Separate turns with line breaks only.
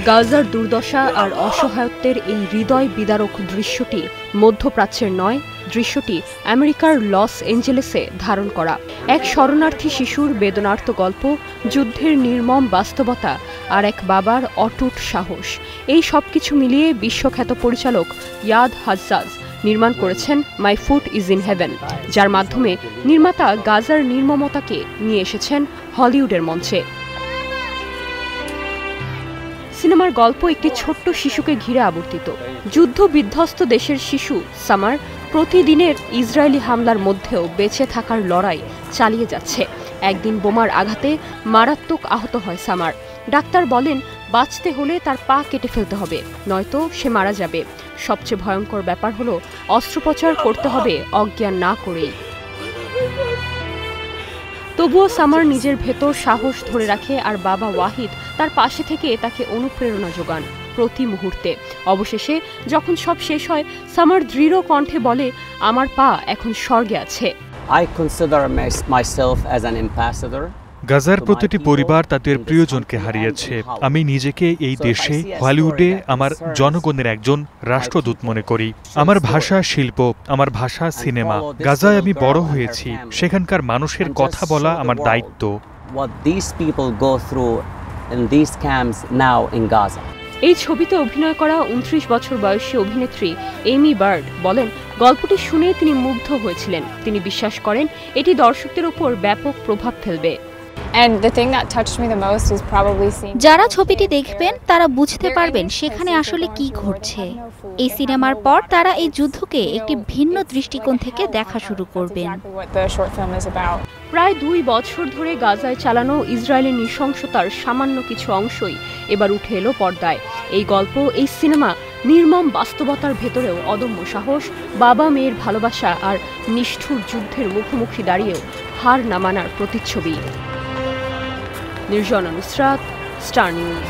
গাজার দুর্দশা আর অসহায়ত্বের এই হৃদয় বিদারক দৃশ্যটি মধ্যপ্রাচ্যের নয়, দৃশ্যটি আমেরিকার লস এঞ্জেলেসে ধারণ করা এক শরণার্থী শিশুর বেদনার্ত গল্প, যুদ্ধের নির্মম বাস্তবতা আর এক বাবার অটুট সাহস। এই সবকিছু মিলিয়ে বিশ্বখ্যাত পরিচালক ইয়াদ হাজ্জাজ নির্মাণ করেছেন my foot is in heaven, যার মাধ্যমে নির্মাতা গাজার নির্মমতাকে নিয়ে এসেছেন হলিউডের মঞ্চে। সিনেমার গল্প একটি ছোট্ট শিশুকে ঘিরে আবর্তিত। যুদ্ধ বিধ্বস্ত দেশের শিশু সামার প্রতিদিনের ইসরায়েলি হামলার মধ্যেও বেঁচে থাকার লড়াই চালিয়ে যাচ্ছে। একদিন বোমার আঘাতে মারাত্মক আহত হয় সামার। ডাক্তার বলেন বাঁচতে হলে তার পা কেটে ফেলতে হবে, নয়তো সে মারা যাবে। সবচেয়ে ভয়ঙ্কর ব্যাপার হলো অস্ত্রোপচার করতে হবে অজ্ঞান না করেই। তবুও সামার নিজের ভেতর সাহস ধরে রাখে আর বাবা ওয়াহিদ তার পাশে থেকে তাকে অনুপ্রেরণা যোগান প্রতি মুহূর্তে। অবশেষে যখন সব শেষ হয়, সামার দৃঢ় কণ্ঠে বলে, আমার পা এখন স্বর্গে আছে।
I consider myself as an ambassador.
গাজার প্রতিটি পরিবার তাদের প্রিয়জনকে হারিয়েছে। আমি নিজেকে এই দেশে হলিউডে আমার জনগণের একজন রাষ্ট্রদূত মনে করি। আমার ভাষা শিল্প, আমার ভাষা সিনেমা। গাজায় আমি বড় হয়েছি, সেখানকার মানুষের কথা বলা আমার দায়িত্ব।
এই ছবিতে অভিনয় করা 29 বছর বয়সী অভিনেত্রী এমি বার্ড বলেন, গল্পটি শুনে তিনি মুগ্ধ হয়েছিলেন। তিনি বিশ্বাস করেন এটি দর্শকদের উপর ব্যাপক প্রভাব ফেলবে।
যারা ছবিটি দেখবেন তারা বুঝতে পারবেন সেখানে আসলে কি ঘটছে। এই সিনেমার পর তারা এই যুদ্ধকে একটি ভিন্ন দৃষ্টিকোণ থেকে দেখা শুরু করবেন।
প্রায় 2 বছর ধরে গাজায় চালানো ইসরায়েলের নৃশংসতার সামান্য কিছু অংশই এবার উঠে এলো পর্দায়। এই গল্প, এই সিনেমা নির্মম বাস্তবতার ভেতরেও অদম্য সাহস, বাবা মেয়ের ভালোবাসা আর নিষ্ঠুর যুদ্ধের মুখোমুখি দাঁড়িয়েও হার না মানার প্রতিচ্ছবি। Nirjona Nusrat, star news.